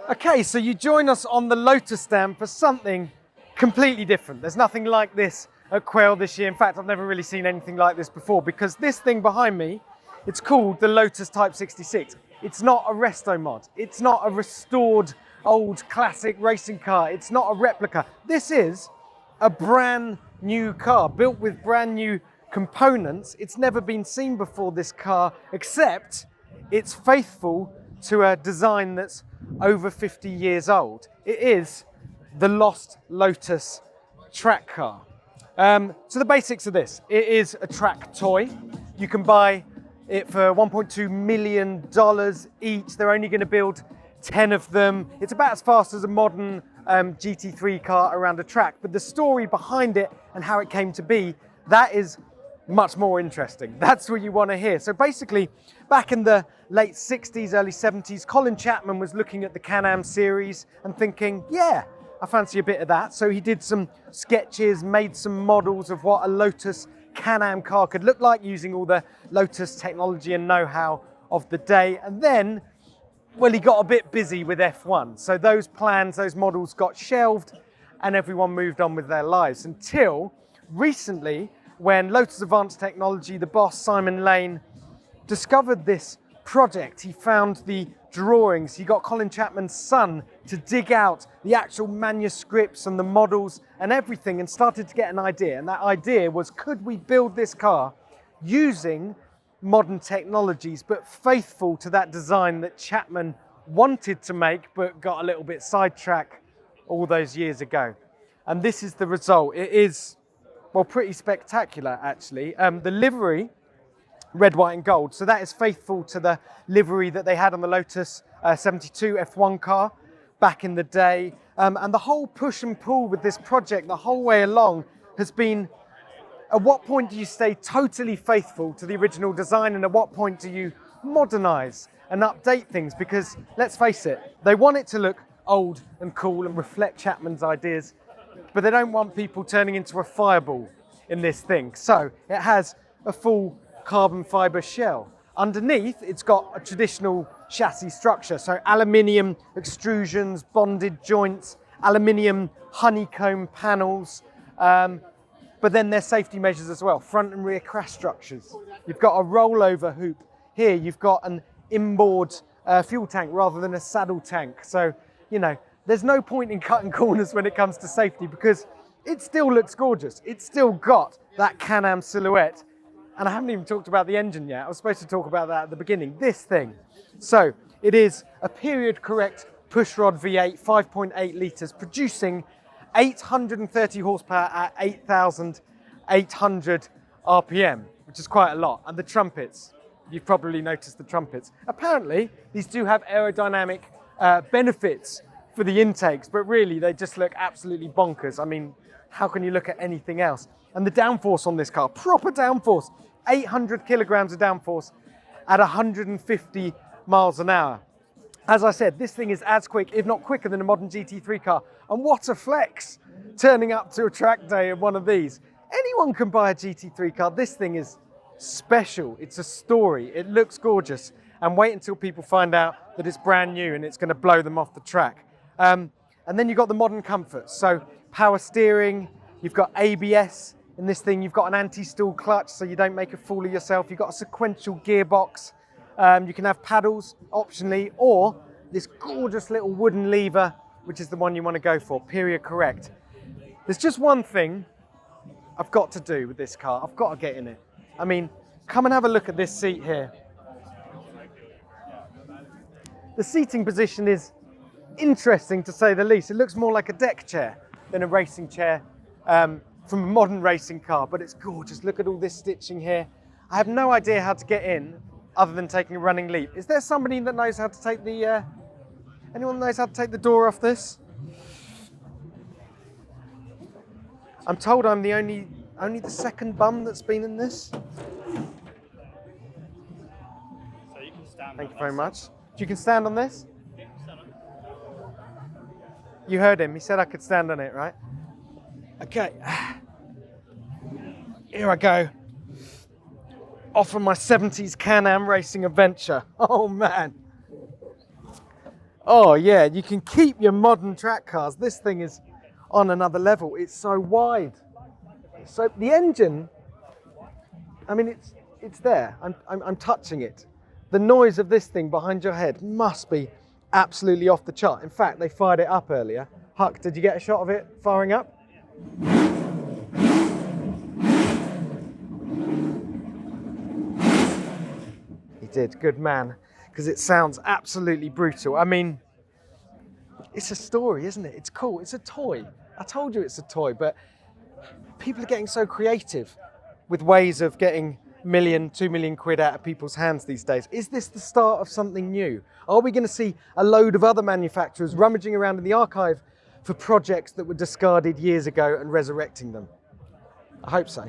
Okay, so you join us on the Lotus stand for something completely different. There's nothing like this at Quail this year. In fact, I've never really seen anything like this before, because this thing behind me, it's called the Lotus Type 66. It's not a Resto-mod. It's not a restored old classic racing car. It's not a replica. This is a brand new car built with brand new components. It's never been seen before, this car, except it's faithful to a design that's over 50 years old. It is the Lost Lotus track car. So the basics of this: it is a track toy. You can buy it for $1.2 million each. They're only going to build 10 of them. It's about as fast as a modern GT3 car around a track, but the story behind it and how it came to be, that is much more interesting. That's what you want to hear. So basically, back in the late 60s, early 70s, Colin Chapman was looking at the Can-Am series and thinking, yeah, I fancy a bit of that. So he did some sketches, made some models of what a Lotus Can-Am car could look like using all the Lotus technology and know-how of the day. And then, well, he got a bit busy with F1. So those plans, those models got shelved and everyone moved on with their lives until recently, when Lotus Advanced Technology, the boss, Simon Lane, discovered this project. He found the drawings. He got Colin Chapman's son to dig out the actual manuscripts and the models and everything, and started to get an idea. And that idea was, could we build this car using modern technologies, but faithful to that design that Chapman wanted to make, but got a little bit sidetracked all those years ago. And this is the result. It is, well, pretty spectacular, actually. The livery, red, white and gold. So that is faithful to the livery that they had on the Lotus 72 F1 car back in the day. And the whole push and pull with this project the whole way along has been, at what point do you stay totally faithful to the original design, and at what point do you modernize and update things? Because let's face it, they want it to look old and cool and reflect Chapman's ideas, but they don't want people turning into a fireball in this thing. So it has a full carbon fiber shell. Underneath, it's got a traditional chassis structure. So aluminium extrusions, bonded joints, aluminium honeycomb panels, but then there's safety measures as well, front and rear crash structures. You've got a rollover hoop. Here you've got an inboard fuel tank rather than a saddle tank. So, you know, there's no point in cutting corners when it comes to safety, because it still looks gorgeous. It's still got that Can-Am silhouette. And I haven't even talked about the engine yet. I was supposed to talk about that at the beginning. This thing. So it is a period correct pushrod V8, 5.8 litres, producing 830 horsepower at 8,800 RPM, which is quite a lot. And the trumpets, you've probably noticed the trumpets. Apparently, these do have aerodynamic benefits for the intakes, but really they just look absolutely bonkers. I mean, how can you look at anything else? And the downforce on this car, proper downforce, 800 kilograms of downforce at 150 miles an hour. As I said, this thing is as quick, if not quicker, than a modern GT3 car. And what a flex, turning up to a track day in one of these. Anyone can buy a GT3 car. This thing is special. It's a story. It looks gorgeous. And wait until people find out that it's brand new and it's going to blow them off the track. And then you've got the modern comforts. So power steering, you've got ABS in this thing, you've got an anti-stall clutch so you don't make a fool of yourself. You've got a sequential gearbox. You can have paddles optionally, or this gorgeous little wooden lever, which is the one you want to go for, period correct. There's just one thing I've got to do with this car. I've got to get in it. I mean, come and have a look at this seat here. The seating position is interesting, to say the least. It looks more like a deck chair than a racing chair from a modern racing car, but it's gorgeous. Look at all this stitching here. I have no idea how to get in other than taking a running leap. Is there somebody that knows how to take the, anyone knows how to take the door off this? I'm told I'm the only the second bum that's been in this. So you can stand. Thank you very much. You can stand on this? You heard him, he said I could stand on it, right? Okay, here I go. Off on my 70s Can-Am racing adventure. Oh man. Oh yeah, you can keep your modern track cars. This thing is on another level. It's so wide. So the engine, I mean, it's there. I'm touching it. The noise of this thing behind your head must be absolutely off the chart. In fact, they fired it up earlier. Huck, did you get a shot of it firing up? He did, good man, because it sounds absolutely brutal. I mean, it's a story, isn't it? It's cool, it's a toy. I told you it's a toy, but people are getting so creative with ways of getting million, 2 million quid out of people's hands these days. Is this the start of something new? Are we going to see a load of other manufacturers rummaging around in the archive for projects that were discarded years ago and resurrecting them? I hope so.